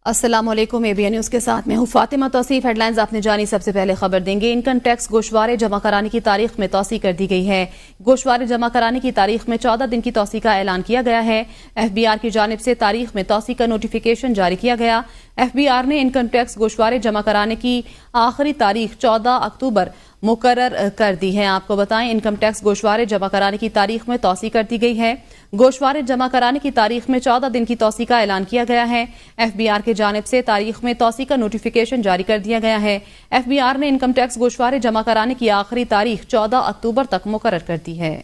السلام علیکم ABN news کے ساتھ میں ہوں فاطمہ توصیف۔ ہیڈ لائنز آپ نے جانی، سب سے پہلے خبر دیں گے۔ انکم ٹیکس گوشوارے جمع کرانے کی تاریخ میں توسیع کر دی گئی ہے۔ گوشوارے جمع کرانے کی تاریخ میں 14 دن کی توسیع کا اعلان کیا گیا ہے۔ FBR کی جانب سے تاریخ میں توسیع کا نوٹیفیکیشن جاری کیا گیا۔ FBR نے انکم ٹیکس گوشوارے جمع کرانے کی آخری تاریخ 14 اکتوبر مقرر کر دی ہے۔ آپ کو بتائیں انکم ٹیکس گوشوارے جمع کرانے کی تاریخ میں توسیع کر دی گئی ہے۔ گوشوارے جمع کرانے کی تاریخ میں 14 دن کی توسیع کا اعلان کیا گیا ہے۔ FBR کی جانب سے تاریخ میں توسیع کا نوٹیفیکیشن جاری کر دیا گیا ہے۔ FBR نے انکم ٹیکس گوشوارے جمع کرانے کی آخری تاریخ 14 اکتوبر تک مقرر کر دی ہے۔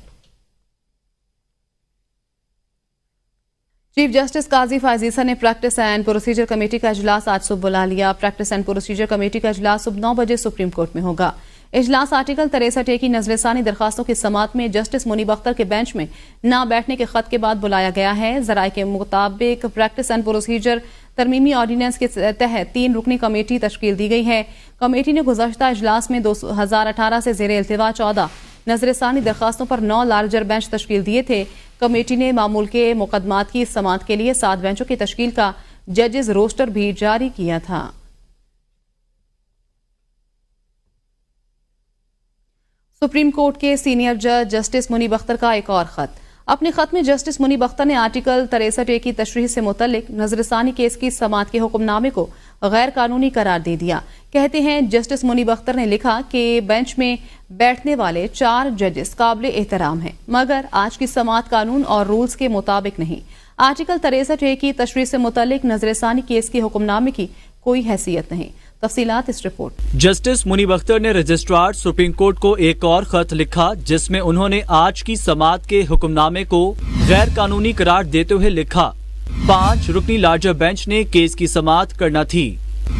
چیف جسٹس قاضی فائز عیسیٰ نے پریکٹس اینڈ پروسیجر کمیٹی کا اجلاس آج صبح بلا لیا۔ پریکٹس اینڈ پروسیجر کمیٹی کا اجلاس صبح 9 بجے سپریم کورٹ میں ہوگا۔ اجلاس آرٹیکل 63A کی نظر ثانی درخواستوں کی سماعت میں جسٹس منیب اختر کے بینچ میں نہ بیٹھنے کے خط کے بعد بلایا گیا ہے۔ ذرائع کے مطابق پریکٹس اینڈ پروسیجر ترمیمی آرڈیننس کے تحت 3 رکنی کمیٹی تشکیل دی گئی ہے۔ کمیٹی نے گزشتہ اجلاس میں 2018 سے زیر التوا 14 نظر ثانی درخواستوں پر 9 لارجر بینچ تشکیل دیے تھے۔ کمیٹی نے معمول کے مقدمات کی سماعت کے لیے 7 بینچوں کی تشکیل کا ججز روسٹر بھی جاری کیا تھا۔ سپریم کورٹ کے سینئر جج جسٹس منیب اختر کا ایک اور خط۔ اپنے خط میں جسٹس منیب اختر نے آرٹیکل 63A کی تشریح سے متعلق نظر ثانی کیس کی سماعت کے حکم نامے کو غیر قانونی قرار دے دیا۔ کہتے ہیں جسٹس منیب اختر نے لکھا کہ بینچ میں بیٹھنے والے 4 ججز قابل احترام ہیں، مگر آج کی سماعت قانون اور رولز کے مطابق نہیں۔ آرٹیکل 63A کی تشریح سے متعلق نظر ثانی کیس کے حکم نامے کی کوئی حیثیت نہیں۔ تفصیلات اس رپورٹ۔ جسٹس منیب اختر نے رجسٹرار سپریم کورٹ کو ایک اور خط لکھا جس میں انہوں نے آج کی سماعت کے حکم نامے کو غیر قانونی قرار دیتے ہوئے لکھا 5 رکنی لارجر بینچ نے کیس کی سماعت کرنا تھی۔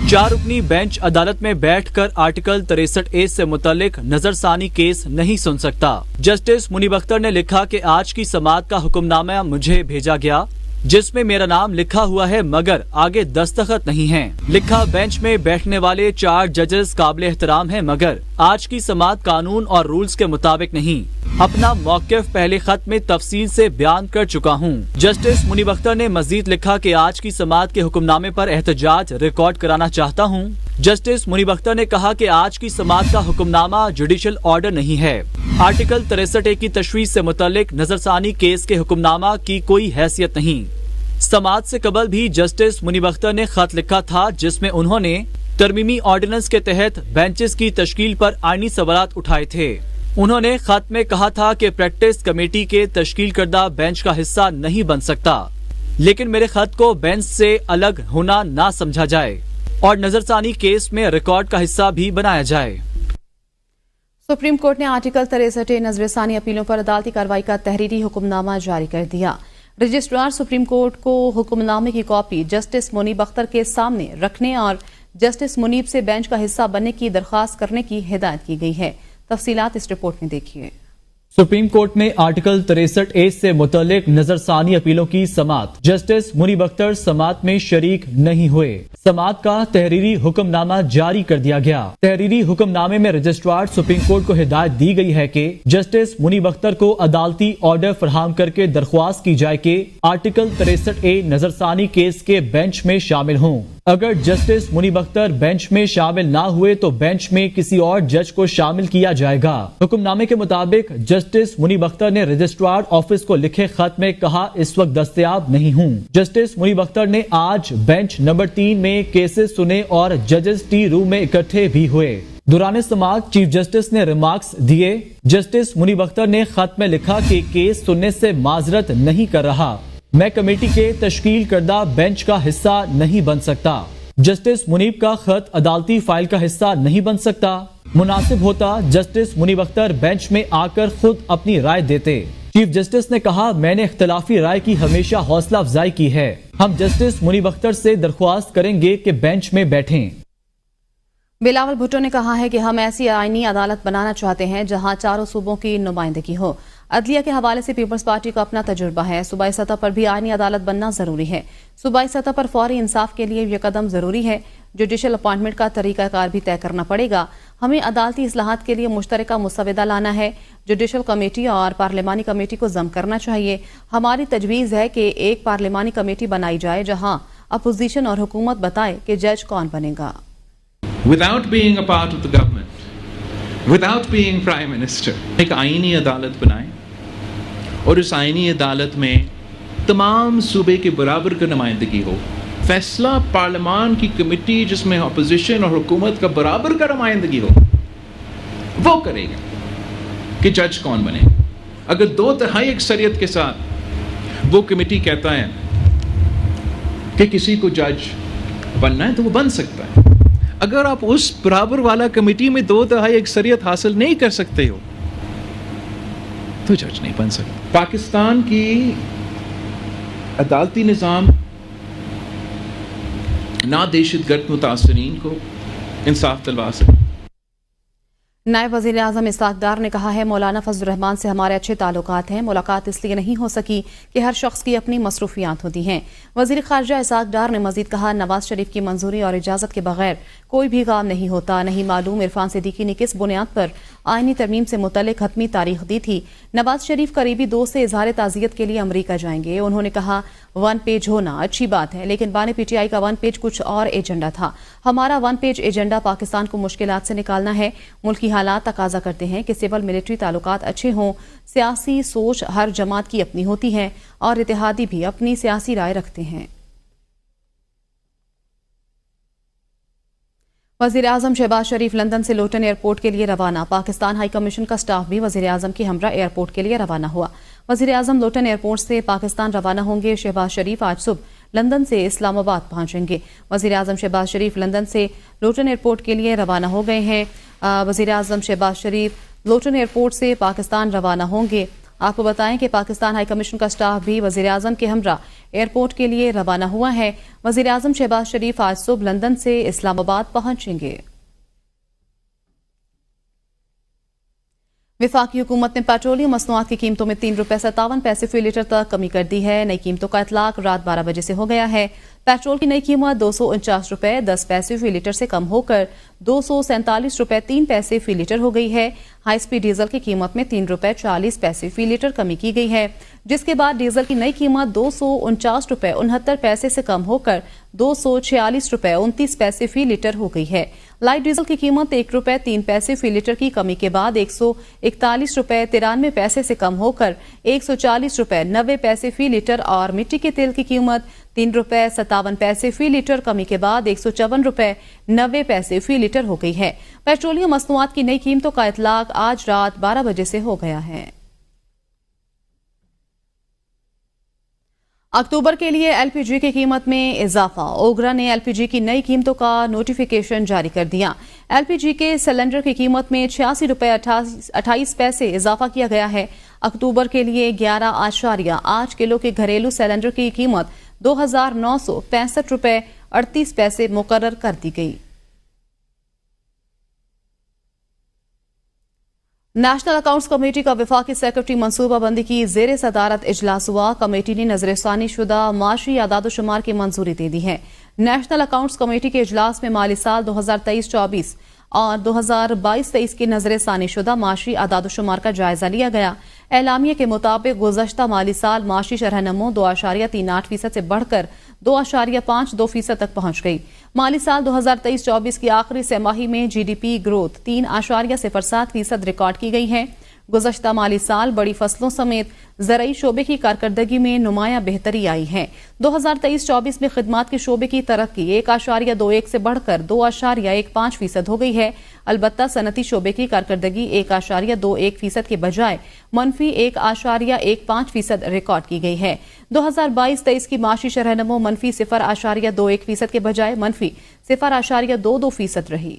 4 رکنی بینچ عدالت میں بیٹھ کر آرٹیکل 63A سے متعلق نظر ثانی کیس نہیں سن سکتا۔ جسٹس منیب اختر نے لکھا کہ آج کی سماعت کا حکم نامہ مجھے بھیجا گیا جس میں میرا نام لکھا ہوا ہے مگر آگے دستخط نہیں ہیں۔ لکھا بینچ میں بیٹھنے والے 4 ججز قابل احترام ہیں مگر آج کی سماعت قانون اور رولز کے مطابق نہیں۔ اپنا موقف پہلے خط میں تفصیل سے بیان کر چکا ہوں۔ جسٹس منیب اختر نے مزید لکھا کہ آج کی سماعت کے حکم نامے پر احتجاج ریکارڈ کرانا چاہتا ہوں۔ جسٹس منیب اختر نے کہا کہ آج کی سماعت کا حکم نامہ جوڈیشل آرڈر نہیں ہے۔ آرٹیکل 63A کی تشریح سے متعلق نظر ثانی کیس کے حکم نامہ کی کوئی حیثیت نہیں۔ سماعت سے قبل بھی جسٹس منیب اختر نے خط لکھا تھا جس میں انہوں نے ترمیمی آرڈیننس کے تحت بینچز کی تشکیل پر آئینی سوالات اٹھائے تھے۔ انہوں نے خط میں کہا تھا کہ پریکٹس کمیٹی کے تشکیل کردہ بینچ کا حصہ نہیں بن سکتا، لیکن میرے خط کو بینچ سے الگ ہونا نہ سمجھا جائے اور نظر ثانی کیس میں ریکارڈ کا حصہ بھی بنایا جائے۔ سپریم کورٹ نے آرٹیکل 63A نظر ثانی اپیلوں پر عدالتی کارروائی کا تحریری حکم نامہ جاری کر دیا۔ رجسٹرار سپریم کورٹ کو حکم نامے کی کاپی جسٹس منیب اختر کے سامنے رکھنے اور جسٹس منیب سے بینچ کا حصہ بننے کی درخواست کرنے کی ہدایت کی گئی ہے۔ تفصیلات اس رپورٹ میں دیکھیے۔ سپریم کورٹ میں آرٹیکل 63A سے متعلق نظر ثانی اپیلوں کی سماعت۔ جسٹس منیب اختر سماعت میں شریک نہیں ہوئے۔ سماعت کا تحریری حکم نامہ جاری کر دیا گیا۔ تحریری حکم نامے میں رجسٹرار سپریم کورٹ کو ہدایت دی گئی ہے کہ جسٹس منیب اختر کو عدالتی آرڈر فراہم کر کے درخواست کی جائے کہ آرٹیکل 63A نظر ثانی کیس کے بینچ میں شامل ہوں۔ اگر جسٹس منیب اختر بینچ میں شامل نہ ہوئے تو بینچ میں کسی اور جج کو شامل کیا جائے گا۔ حکم نامے کے مطابق جسٹس منیب اختر نے رجسٹرار آفس کو لکھے خط میں کہا اس وقت دستیاب نہیں ہوں۔ جسٹس منیب اختر نے آج بینچ نمبر 3 میں کیسز سنے اور ججز ٹی روم میں اکٹھے بھی ہوئے۔ دوران سماعت چیف جسٹس نے ریمارکس دیے۔ جسٹس منیب اختر نے خط میں لکھا کہ کیس سننے سے معذرت نہیں کر رہا، میں کمیٹی کے تشکیل کردہ بینچ کا حصہ نہیں بن سکتا۔ جسٹس منیب کا خط عدالتی فائل کا حصہ نہیں بن سکتا۔ مناسب ہوتا جسٹس منیب اختر بینچ میں آ کر خود اپنی رائے دیتے۔ چیف جسٹس نے کہا میں نے اختلافی رائے کی ہمیشہ حوصلہ افزائی کی ہے۔ ہم جسٹس منیب اختر سے درخواست کریں گے کہ بینچ میں بیٹھیں۔ بلاول بھٹو نے کہا ہے کہ ہم ایسی آئینی عدالت بنانا چاہتے ہیں جہاں چاروں صوبوں کی نمائندگی ہو۔ عدلیہ کے حوالے سے پیپلز پارٹی کا اپنا تجربہ ہے، صوبائی سطح پر بھی آئینی عدالت بننا ضروری ہے۔ صوبائی سطح پر فوری انصاف کے لیے یہ قدم ضروری ہے۔ جوڈیشل اپائنٹمنٹ کا طریقہ کار بھی طے کرنا پڑے گا۔ ہمیں عدالتی اصلاحات کے لیے مشترکہ مسودہ لانا ہے۔ جوڈیشل کمیٹی اور پارلیمانی کمیٹی کو ضم کرنا چاہیے۔ ہماری تجویز ہے کہ ایک پارلیمانی کمیٹی بنائی جائے جہاں अपोजिशन और हुकूमत बताए कि जज कौन बनेगा। Without being a part of the government, without being Prime Minister, एक आईनी अदालत बनाएं और उस आईनी अदालत में तमाम सूबे के बराबर का नुमाइंदगी हो। फैसला पार्लियामान की कमेटी जिसमें अपोजिशन और हुकूमत का बराबर का नुमाइंदगी हो वो करेगा कि जज कौन बने। अगर 2/3 अक्सरियत के साथ वो कमेटी कहता है कि किसी को जज बनना है तो वो बन सकता है। अगर आप उस बराबर वाला कमेटी में 2/3 अक्सरियत हासिल नहीं कर सकते हो तो जज नहीं बन सकते। पाकिस्तान की अदालती निज़ाम ना दहशतगर्द मुतासरीन को इंसाफ दिलवा सके। नायब वज़ीर आज़म इसहाक़ डार ने कहा है, मौलाना फजल रहमान से हमारे अच्छे ताल्लुकात हैं। मुलाकात इसलिए नहीं हो सकी कि हर शख्स की अपनी मसरूफियात होती हैं। वज़ीर ख़ारजा इसहाक़ डार ने मज़ीद कहा, नवाज शरीफ की मंजूरी और इजाज़त के बगैर कोई भी काम नहीं होता। नहीं मालूम इरफान सिद्दीकी ने किस बुनियाद पर आइनी तरमीम से मुतल्लिक हतमी तारीख दी थी। नवाज शरीफ करीबी दोस्त से इजहार ताज़ियत के लिए अमरीका जाएंगे। उन्होंने कहा, 1 पेज होना अच्छी बात है, लेकिन बानी PTI का 1 पेज कुछ और एजेंडा था। हमारा 1 पेज एजेंडा पाकिस्तान को मुश्किलात से निकालना है। मुल्की हालात तकाजा करते हैं कि सिविल मिलिट्री ताल्लुकात अच्छे हों। सियासी सोच हर जमात की अपनी होती है और इत्तेहादी भी अपनी सियासी राय रखते हैं। वज़ीर आज़म शहबाज शरीफ लंदन से लोटन एयरपोर्ट के लिए रवाना। पाकिस्तान हाई कमीशन का स्टाफ भी वज़ीर आज़म के हमरा एयरपोर्ट के लिए रवाना हुआ। वज़ीर आज़म लोटन एयरपोर्ट से पाकिस्तान रवाना होंगे। शहबाज शरीफ आज सुबह लंदन से इस्लामाबाद पहुंचेंगे। वज़ीर आज़म शहबाज शरीफ लंदन से लोटन एयरपोर्ट के लिए रवाना हो गए हैं। वज़ीर आज़म शहबाज शरीफ लोटन एयरपोर्ट से पाकिस्तान रवाना होंगे। आपको बताएं कि पाकिस्तान हाई कमीशन का स्टाफ भी वज़ीर आज़म के हमरा एयरपोर्ट के लिए रवाना हुआ है। वज़ीर आज़म शहबाज शरीफ आज सुबह लंदन से इस्लामाबाद पहुंचेंगे। वफाकी हुकूमत ने पेट्रोलियम मसनूआत की कीमतों में 3 रुपये 57 पैसे फी लीटर तक कमी कर दी है। नई कीमतों का इतलाक रात 12 बजे से हो गया है। पेट्रोल की नई कीमत 249 रुपये 10 पैसे फी लीटर से कम होकर 247 रुपये 3 पैसे फी लीटर हो गई है। हाई स्पीड डीजल की कीमत में 3 रुपये 40 पैसे फी लीटर कमी की गई है, जिसके बाद डीजल की नई कीमत 249 रुपये 69 पैसे से कम होकर 246 रुपये 29 पैसे फी लीटर हो गई है। लाइट डीजल की कीमत 1 रुपये 3 पैसे फी लीटर की कमी के बाद 141 रुपये 93 पैसे से कम होकर 140 रुपये 90 पैसे फी लीटर और मिट्टी के तेल की कीमत 3 रुपये 57 पैसे फी लीटर कमी के बाद 154 रुपये 90 पैसे फी लीटर हो गई है। पेट्रोलियम मसनूआत की नई कीमतों का इतलाक आज रात 12 बजे से हो गया है। अक्टूबर के लिए LPG की कीमत में इजाफा। ओगरा ने LPG की नई कीमतों का नोटिफिकेशन जारी कर दिया। LPG के सिलेंडर की कीमत में 86 रुपये 28 पैसे इजाफा किया गया है। अक्टूबर के लिए 11.8 किलो के घरेलू सिलेंडर की कीमत 2,965 रुपये 38 पैसे मुकर्रर कर दी गई। नेशनल अकाउंट्स कमेटी का वफाकी सेक्रेटरी मनसूबाबंदी की ज़ेर सदारत इजलास हुआ। कमेटी ने नजरसानी शुदा माशी आदादोशुमार की मंजूरी दे दी है। नेशनल अकाउंट्स कमेटी के इजलास में माली साल 2023-24 और 2022-23 की नजरसानी शुदा माशी आदादोशुमार का जायजा लिया गया। एलामिया के मुताबिक गुज़श्ता माली साल माशी शरह नमो 2.38% से बढ़कर 2.52% तक पहुंच गई। माली साल 2023-24 की आखिरी तिमाही में GDP ग्रोथ 3.07% रिकॉर्ड की गई है। गुज़श्ता माली साल बड़ी फसलों समेत ज़रई शोबे की कारकर्दगी में नुमाया बेहतरी आई है। 2023-24 में खिदमात के शोबे की तरक्की 1.21 से बढ़कर 2.15% हो गई है। अलबत्ता सनती शोबे की कारकर्दगी 1.21% के बजाय मनफी 1.15% रिकॉर्ड की गई है। 2022-23 की माशी शरह नमो मनफी 0.21% के बजाय मनफी 0.22% रही।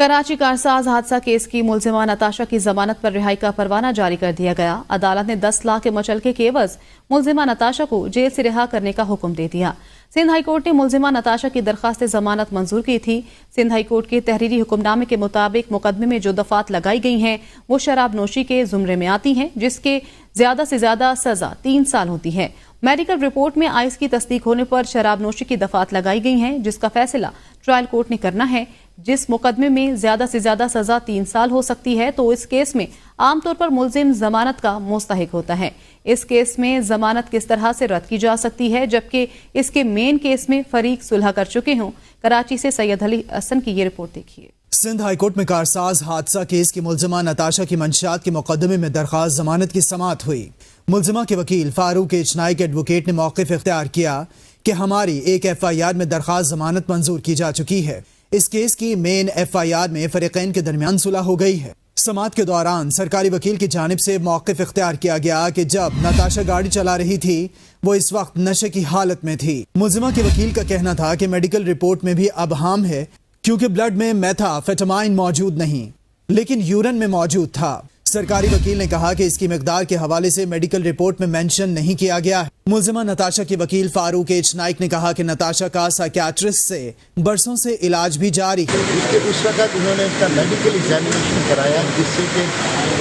कराची कारसाज हादसा केस की मुलजिमा नताशा की जमानत पर रिहाई का परवाना जारी कर दिया गया। अदालत ने 10 लाख के मचलके के एवज मुलजिमा नताशा को जेल से रिहा करने का हुक्म दे दिया। सिंध हाई कोर्ट ने मुलजिमा नताशा की दरखास्त जमानत मंजूर की थी। सिंध हाई कोर्ट के तहरीरी हुक्मनामे के मुताबिक मुकदमे में जो दफात लगाई गई हैं वो शराब नोशी के जुमरे में आती हैं, जिसके ज्यादा से ज्यादा सजा 3 साल होती है। میڈیکل رپورٹ میں آئس کی تصدیق ہونے پر شراب نوشی کی دفعات لگائی گئی ہیں، جس کا فیصلہ ٹرائل کورٹ نے کرنا ہے۔ جس مقدمے میں زیادہ سے زیادہ سزا 3 سال ہو سکتی ہے، تو اس کیس میں عام طور پر ملزم ضمانت کا مستحق ہوتا ہے۔ اس کیس میں ضمانت کس طرح سے رد کی جا سکتی ہے، جبکہ اس کے مین کیس میں فریق صلح کر چکے ہوں۔ کراچی سے سید علی حسن کی یہ رپورٹ دیکھیے۔ سندھ ہائی کورٹ میں کارساز حادثہ کیس کی ملزمہ نتاشا کی منشیات کے مقدمے میں درخواست ضمانت کی سماعت ہوئی۔ ملزمہ کے وکیل فاروق ایچ نائک ایڈوکیٹ نے موقف اختیار کیا کہ ہماری ایک FIR میں درخواست ضمانت منظور کی جا چکی ہے۔ اس کیس کی مین FIR میں فریقین کے درمیان صلح ہو گئی ہے۔ سماعت کے دوران سرکاری وکیل کی جانب سے موقف اختیار کیا گیا کہ جب نتاشا گاڑی چلا رہی تھی وہ اس وقت نشے کی حالت میں تھی۔ ملزمہ کے وکیل کا کہنا تھا کہ میڈیکل رپورٹ میں بھی ابہام ہے کیونکہ بلڈ میں میتھامفیٹامائن موجود نہیں، لیکن یورین میں موجود تھا۔ سرکاری وکیل نے کہا کہ اس کی مقدار کے حوالے سے میڈیکل رپورٹ میں مینشن نہیں کیا گیا ہے۔ ملزمہ نتاشا کے وکیل فاروق ایچ نائک نے کہا کہ نتاشا کا سائیکیاٹرسٹ سے برسوں سے علاج بھی جاری ہے۔ اس وقت انہوں نے اس کا میڈیکل ایگزامینیشن کرایا، جس سے کہ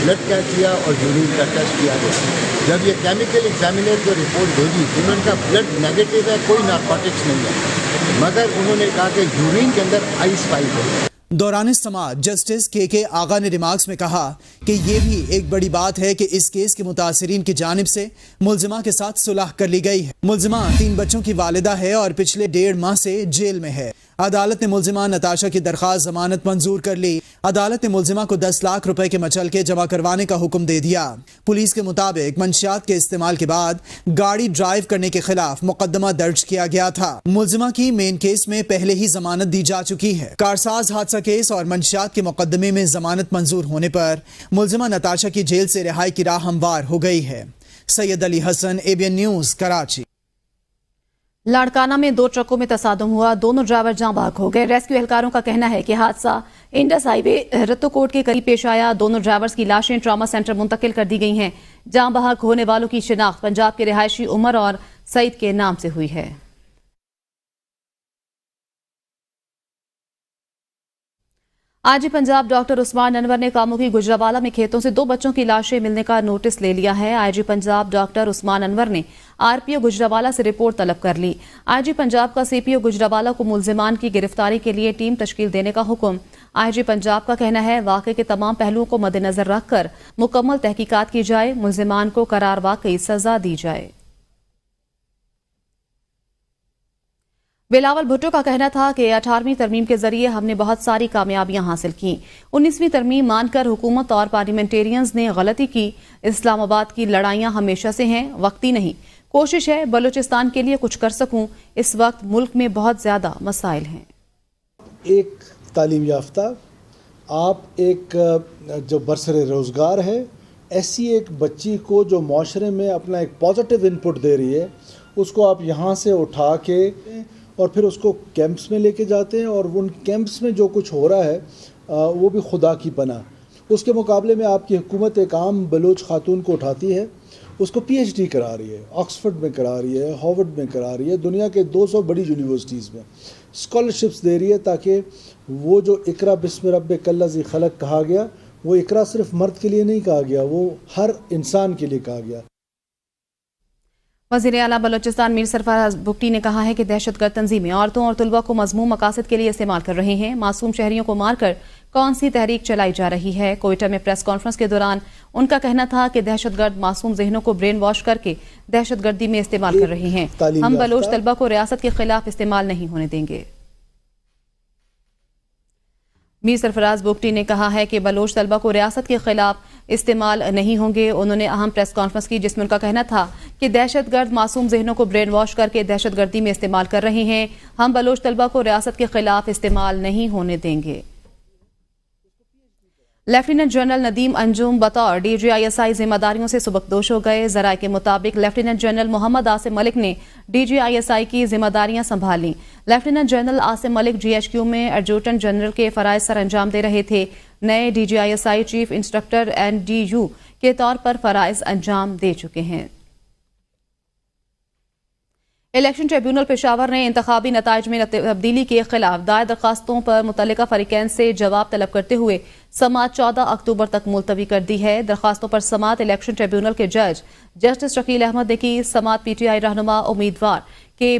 بلڈ کا کیا اور یورین کا ٹیسٹ کیا گیا۔ جب یہ کیمیکل ایگزامینر کو رپورٹ بھیجی تو انہوں نے کہا بلڈ نیگیٹو ہے، کوئی نارکوٹکس نہیں ہے، مگر انہوں نے کہا کہ یورین کے اندر آئس پائی ہے۔ دوران سماعت جسٹس کے آغا نے ریمارکس میں کہا کہ یہ بھی ایک بڑی بات ہے کہ اس کیس کے متاثرین کی جانب سے ملزمہ کے ساتھ صلح کر لی گئی ہے۔ ملزمہ 3 بچوں کی والدہ ہے اور پچھلے 1.5 ماہ سے جیل میں ہے۔ عدالت نے ملزمہ نتاشا کی درخواست ضمانت منظور کر لی۔ عدالت نے ملزمہ کو 10 لاکھ روپے کے مچلکے جمع کروانے کا حکم دے دیا۔ پولیس کے مطابق منشیات کے استعمال کے بعد گاڑی ڈرائیو کرنے کے خلاف مقدمہ درج کیا گیا تھا۔ ملزمہ کی مین کیس میں پہلے ہی ضمانت دی جا چکی ہے۔ کارساز حادثہ کیس اور منشیات کے مقدمے میں ضمانت منظور ہونے پر ملزمہ نتاشا کی جیل سے رہائی کی راہ ہموار ہو گئی ہے۔ سید علی حسن، ABN نیوز، کراچی۔ لاڑکانہ میں 2 ٹرکوں میں تصادم ہوا، دونوں ڈرائیور جاں بحق ہو گئے۔ ریسکیو اہلکاروں کا کہنا ہے کہ حادثہ انڈس ہائی وے رتو کوٹ کے قریب پیش آیا۔ دونوں ڈرائیورز کی لاشیں ٹراما سینٹر منتقل کر دی گئی ہیں۔ جاں بحق ہونے والوں کی شناخت پنجاب کے رہائشی عمر اور سعید کے نام سے ہوئی ہے۔ آج پنجاب ڈاکٹر عثمان انور نے کاموں کی گجرانوالہ میں کھیتوں سے 2 بچوں کی لاشیں ملنے کا نوٹس لے لیا ہے۔ IG پنجاب ڈاکٹر عثمان انور نے RPO گجرانوالہ سے رپورٹ طلب کر لی۔ IG پنجاب کا CPO گجرانوالہ کو ملزمان کی گرفتاری کے لیے ٹیم تشکیل دینے کا حکم۔ IG پنجاب کا کہنا ہے واقعے کے تمام پہلوؤں کو مد نظر رکھ کر مکمل تحقیقات کی جائے، ملزمان کو قرار واقعی سزا دی جائے۔ بلاول بھٹو کا کہنا تھا کہ 18ویں ترمیم کے ذریعے ہم نے بہت ساری کامیابیاں حاصل کیں۔ 19ویں ترمیم مان کر حکومت اور پارلیمنٹیرینز نے غلطی کی۔ اسلام آباد کی لڑائیاں ہمیشہ سے ہیں، وقتی نہیں۔ کوشش ہے بلوچستان کے لیے کچھ کر سکوں۔ اس وقت ملک میں بہت زیادہ مسائل ہیں۔ ایک تعلیم یافتہ، آپ ایک جو برسر روزگار ہے، ایسی ایک بچی کو جو معاشرے میں اپنا ایک پازیٹیو انپٹ دے رہی ہے، اس کو آپ یہاں سے اٹھا کے اور پھر اس کو کیمپس میں لے کے جاتے ہیں، اور ان کیمپس میں جو کچھ ہو رہا ہے وہ بھی خدا کی پناہ۔ اس کے مقابلے میں آپ کی حکومت ایک عام بلوچ خاتون کو اٹھاتی ہے، اس کو PhD کرا رہی ہے، آکسفورڈ میں کرا رہی ہے، ہارورڈ میں کرا رہی ہے، دنیا کے 200 بڑی یونیورسٹیز میں اسکالرشپس دے رہی ہے، تاکہ وہ جو اقرا بسم ربک الذی خلق کہا گیا، وہ اقرا صرف مرد کے لیے نہیں کہا گیا، وہ ہر انسان کے لیے کہا گیا۔ وزیر اعلیٰ بلوچستان میر سرفراز بگٹی نے کہا ہے کہ دہشت گرد تنظیمیں عورتوں اور طلباء کو مذموم مقاصد کے لیے استعمال کر رہے ہیں۔ معصوم شہریوں کو مار کر کون سی تحریک چلائی جا رہی ہے؟ کوئٹہ میں پریس کانفرنس کے دوران ان کا کہنا تھا کہ دہشت گرد معصوم ذہنوں کو برین واش کر کے دہشت گردی میں استعمال کر رہے ہیں۔ ہم بلوچ طلباء کو ریاست کے خلاف استعمال نہیں ہونے دیں گے۔ میر سرفراز بگٹی نے کہا ہے کہ بلوچ طلبہ کو ریاست کے خلاف استعمال نہیں ہوں گے۔ انہوں نے اہم پریس کانفرنس کی جس میں ان کا کہنا تھا کہ دہشت گرد معصوم ذہنوں کو برین واش کر کے دہشت گردی میں استعمال کر رہے ہیں۔ ہم بلوچ طلبہ کو ریاست کے خلاف استعمال نہیں ہونے دیں گے۔ لیفٹیننٹ جنرل ندیم انجم بطور DGISI ذمہ داریوں سے سبکدوش ہو گئے۔ ذرائع کے مطابق لیفٹیننٹ جنرل محمد عاصم ملک نے DGISI کی ذمہ داریاں سنبھالیں۔ لیفٹیننٹ جنرل عاصم ملک GHQ میں ایڈجوٹنٹ جنرل کے فرائض سر انجام دے رہے تھے۔ نئے DGISI چیف انسٹرکٹر NDU کے طور پر فرائض انجام دے چکے ہیں۔ इलेक्शन ट्रिब्यूनल पेशावर ने इंतखाबी नताइज में तब्दीली के खिलाफ दायर दरखास्तों पर मुतल्लिका फरीकैन से जवाब तलब करते हुए समाअत 14 अक्टूबर तक मुलतवी कर दी है। दरखास्तों पर समाअत इलेक्शन ट्रिब्यूनल के जज जस्टिस शकील अहमद ने की। समाअत पीटीआई रहनुमा उम्मीदवार के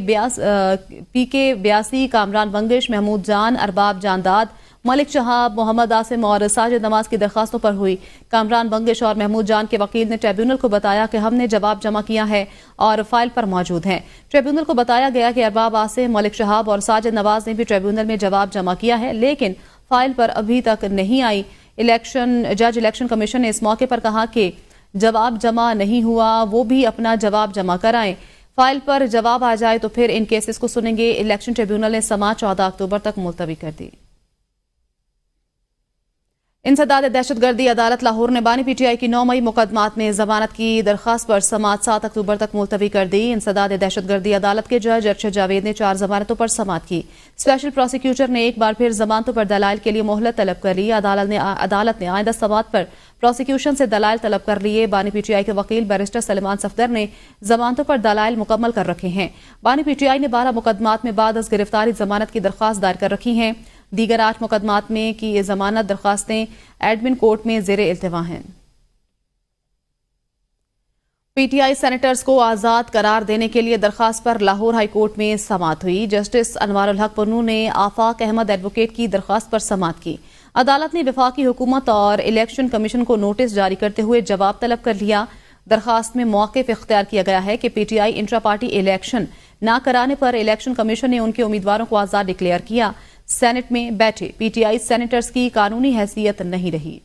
PK 82, कामरान बंगिश, महमूद जान, अरबाब जानदाद, मलिक शहाब, मोहम्मद आसिम और साजिद नवाज की दरखास्तों पर हुई। कामरान बंगिश और महमूद जान के वकील ने ट्रिब्यूनल को बताया कि हमने जवाब जमा किया है और फाइल पर मौजूद हैं। ट्रिब्यूनल को बताया गया कि अरबाब आसिम, मलिक शहाब और साजिद नवाज ने भी ट्रिब्यूनल में जवाब जमा किया है, लेकिन फाइल पर अभी तक नहीं आई। इलेक्शन कमीशन ने इस मौके पर कहा कि जवाब जमा नहीं हुआ, वो भी अपना जवाब जमा कराएं। फाइल पर जवाब आ जाए तो फिर इन केसेस को सुनेंगे। इलेक्शन ट्रिब्यूनल ने समाअत 14 अक्टूबर तक मुलतवी कर दी। इंसदाद दहशतगर्दी अदालत लाहौर ने बानी पीटीआई की 9 मई मुकदमात में जमानत की दरखास्त पर समाअत 7 अक्टूबर तक मुलतवी कर दी। इंसदाद दहशतगर्दी अदालत के जज अरशद जावेद ने 4 जमानतों पर समाअत की। स्पेशल प्रोसिक्यूटर ने एक बार फिर जमानतों पर दलाइल के लिए मोहलत तलब कर ली। अदालत ने आइंदा समाअत पर प्रोसिक्यूशन से दलाइल तलब कर लिए। बानी पीटीआई के वकील बैरिस्टर सलमान सफदर ने जमानतों पर दलाइल मुकम्मल कर रखे हैं। बानी पीटीआई ने 12 मुकदमात में बाद अज गिरफ्तारी जमानत की दरखास्त दायर कर रखी हैं। दीगर 8 मुकदमात में की जमानत दरखास्तें एडमिन कोर्ट में जेर इल्तिवा हैं। पीटीआई सेनेटर्स को आज़ाद करार देने के लिए दरखास्त पर लाहौर हाई कोर्ट में समाअत हुई। जस्टिस अनवारुल हक पन्नू ने आफाक अहमद एडवोकेट की दरखास्त पर समाअत की। अदालत ने वफाकी हुकूमत और इलेक्शन कमीशन को नोटिस जारी करते हुए जवाब तलब कर लिया। दरखास्त में मौक़िफ़ इख्तियार किया गया है कि पीटीआई इंट्रा पार्टी इलेक्शन न कराने पर इलेक्शन कमीशन ने उनके उम्मीदवारों को आज़ाद डिक्लेयर किया। सेनेट में बैठे पीटीआई सेनेटर्स की कानूनी हैसियत नहीं रही।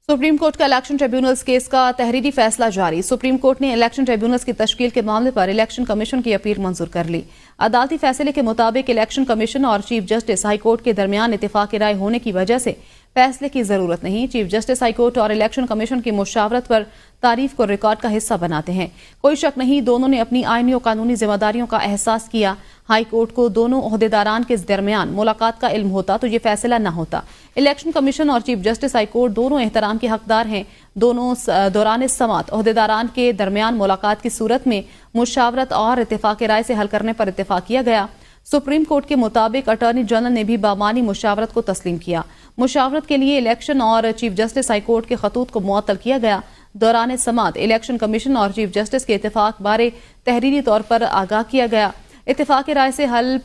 सुप्रीम कोर्ट का इलेक्शन ट्रिब्यूनल्स केस का तहरीरी फैसला जारी। सुप्रीम कोर्ट ने इलेक्शन ट्रिब्यूनल्स की तश्कील के मामले पर इलेक्शन कमीशन की अपील मंजूर कर ली। अदालती फैसले के मुताबिक इलेक्शन कमीशन और चीफ जस्टिस हाई कोर्ट के दरमियान इत्तेफाक राय होने की वजह से फैसले की जरूरत नहीं। चीफ जस्टिस हाई कोर्ट और इलेक्शन कमीशन की मुशावरत पर तारीफ को रिकॉर्ड का हिस्सा बनाते हैं। कोई शक नहीं, दोनों ने अपनी आईनी और कानूनी जिम्मेदारियों का एहसास किया। हाई कोर्ट को दोनों ओहदेदारान के दरमियान मुलाकात का इल्म होता तो ये फैसला न होता। इलेक्शन कमीशन और चीफ जस्टिस हाई कोर्ट दोनों एहतराम के हकदार हैं। दोनों दौरान समाअत ओहदेदारान के दरमियान मुलाकात की सूरत में मुशावरत और इत्तेफाक राय से हल करने पर इत्तेफाक किया गया। सुप्रीम कोर्ट के मुताबिक अटॉर्नी जनरल ने भी बामानी मुशावरत को तस्लीम किया। मुशावरत के लिए इलेक्शन और चीफ जस्टिस हाई कोर्ट के खतूत को मुअत्तल किया गया। दौरान समाअत इलेक्शन कमीशन और चीफ जस्टिस के इत्तेफाक बारे तहरीरी तौर पर आगाह किया गया। इत्तेफाक राय से हल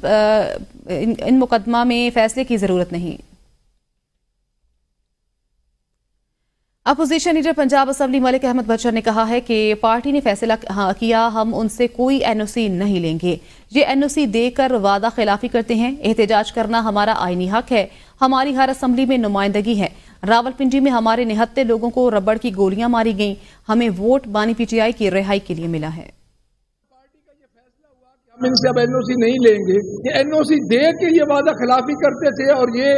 इन मुकदमा में फैसले की जरूरत नहीं। Opposition leader Punjab assembly Malik Ahmad Bhachar ने कहा है कि पार्टी ने फैसला किया, हम उनसे कोई एनओसी नहीं लेंगे। ये एनओसी देकर वादा खिलाफी करते हैं। एहतजाज करना हमारा आईनी हक है। हमारी हर असेंबली में नुमाइंदगी है। रावलपिंडी में हमारे निहत्ते लोगों को रबड़ की गोलियां मारी गईं। हमें वोट बानी पीटीआई की रिहाई के लिए मिला है। हम इनसे अब एनओसी नहीं लेंगे। ये एनओसी दे के ये वादा खिलाफी करते थे और ये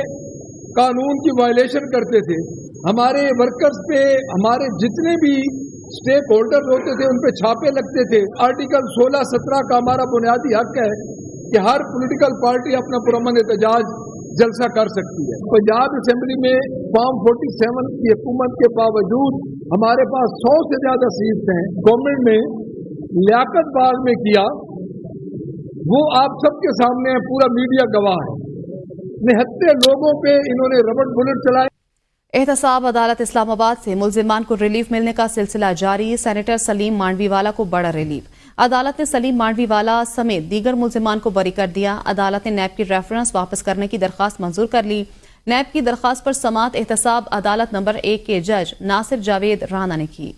कानून की वायलेशन करते थे। हमारे वर्कर्स पे, हमारे जितने भी स्टेक होल्डर्स होते थे उन पे छापे लगते थे। आर्टिकल 16-17 का हमारा बुनियादी हक है कि हर पॉलिटिकल पार्टी अपना पुरअमन एहतजाज जलसा कर सकती है। पंजाब असेंबली में फॉर्म 47 की हुकूमत के बावजूद हमारे पास 100 से ज्यादा सीट्स हैं। गवर्नमेंट ने लियाकत बाग में किया, वो आप सबके सामने पूरा मीडिया गवाह है। निहत्ते लोगों पे इन्होंने रबड़ बुलेट चलाए। एहतसाब अदालत इस्लामाबाद से मुल्जिमान को रिलीफ मिलने का सिलसिला जारी। सेनेटर सलीम मांडवीवाला को बड़ा रिलीफ। अदालत ने सलीम मांडवीवाला समेत दीगर मुल्जिमान को बरी कर दिया। अदालत ने नैब की रेफरेंस वापस करने की दरखास्त मंजूर कर ली। नैब की दरखास्त पर समाअत एहतसाब अदालत नंबर 1 के जज नासिर जावेद राना ने की।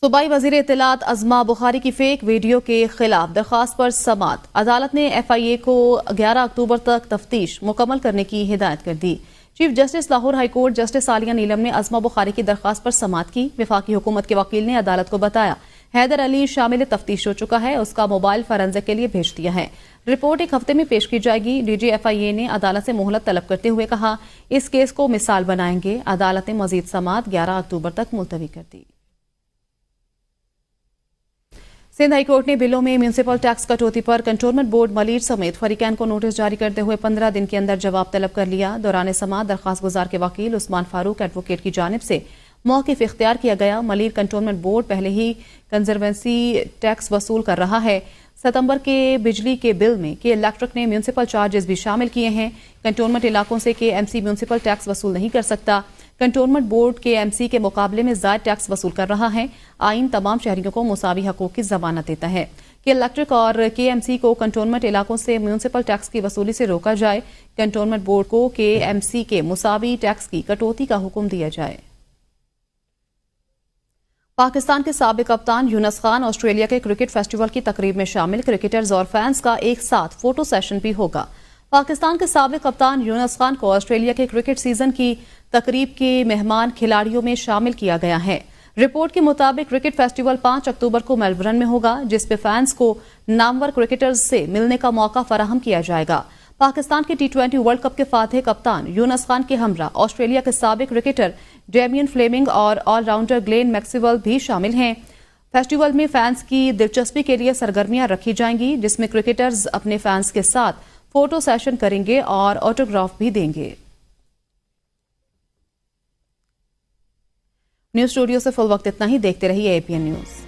सूबाई वजीर इत्तलात अज़मा बुखारी की फेक वीडियो के खिलाफ दरखास्त पर समाअत। अदालत ने FIA को 11 अक्टूबर तक तफ्तीश मुकम्मल करने की हिदायत कर दी। Chief justice Lahore high court justice Aalia Neelum ने अज़मा बुखारी की दरखास्त पर समाअत की। वफाकी हुकूमत के वकील ने अदालत को बताया हैदर अली शामिल तफ्तीश हो चुका है, उसका मोबाइल फॉरेंसिक के लिए भेज दिया है। रिपोर्ट एक हफ्ते में पेश की जाएगी। DG FIA ने अदालत से मोहलत तलब करते हुए कहा इस केस को मिसाल बनाएंगे। अदालत ने मजीद समाअत 11 अक्टूबर तक मुलतवी कर दी। सिंध हाई कोर्ट ने बिलों में म्यूनिसिपल टैक्स कटौती पर कंटोनमेंट बोर्ड मलीर समेत फरीकैन को नोटिस जारी करते हुए 15 दिन के अंदर जवाब तलब कर लिया। दौरान समाअत दरख्वास्त गुजार के वकील उस्मान फारूक एडवोकेट की जानिब से मौक़िफ़ इख्तियार किया गया। मलीर कंटोनमेंट बोर्ड पहले ही कंजर्वेंसी टैक्स वसूल कर रहा है। सितंबर के बिजली के बिल में के इलेक्ट्रिक ने म्यूनिसिपल चार्जेस भी शामिल किए हैं। कंटोनमेंट इलाकों से के एमसी म्यूनिसिपल टैक्स वसूल नहीं कर सकता। कंटोनमेंट बोर्ड के एमसी के मुकाबले में ज़ायद टैक्स वसूल कर रहा है। आइन तमाम शहरियों को मुसावी हकूक़ की ज़मानत देता है कि इलेक्ट्रिक और के एमसी को कंटोनमेंट इलाकों से म्यूनिसिपल टैक्स की वसूली से रोका जाए। कंटोनमेंट बोर्ड को के एमसी के मुसावी टैक्स की कटौती का हुक्म दिया जाए। पाकिस्तान के साबिक कप्तान यूनस खान ऑस्ट्रेलिया के क्रिकेट फेस्टिवल की तकरीब में शामिल। क्रिकेटर्स और फैंस का एक साथ फोटो सेशन भी होगा। पाकिस्तान के साबिक कप्तान यूनस खान को ऑस्ट्रेलिया के क्रिकेट सीजन की तकरीब के मेहमान खिलाड़ियों में शामिल किया गया है। रिपोर्ट के मुताबिक क्रिकेट फेस्टिवल 5 अक्टूबर को मेलबर्न में होगा, जिस पे फैंस को नामवर क्रिकेटर्स से मिलने का मौका फराहम किया जाएगा। पाकिस्तान के T20 वर्ल्ड कप के फातिह कप्तान यूनस खान के हमरा ऑस्ट्रेलिया के साबिक क्रिकेटर डेमियन फ्लेमिंग और ऑलराउंडर ग्लेन मैक्सवेल भी शामिल हैं। फेस्टिवल में फैंस की दिलचस्पी के लिए सरगर्मियां रखी जाएंगी, जिसमें क्रिकेटर्स अपने फैंस के साथ फोटो सेशन करेंगे और ऑटोग्राफ भी देंगे। न्यूज़ स्टूडियो से फुल वक्त इतना ही। देखते रहिए APN न्यूज़।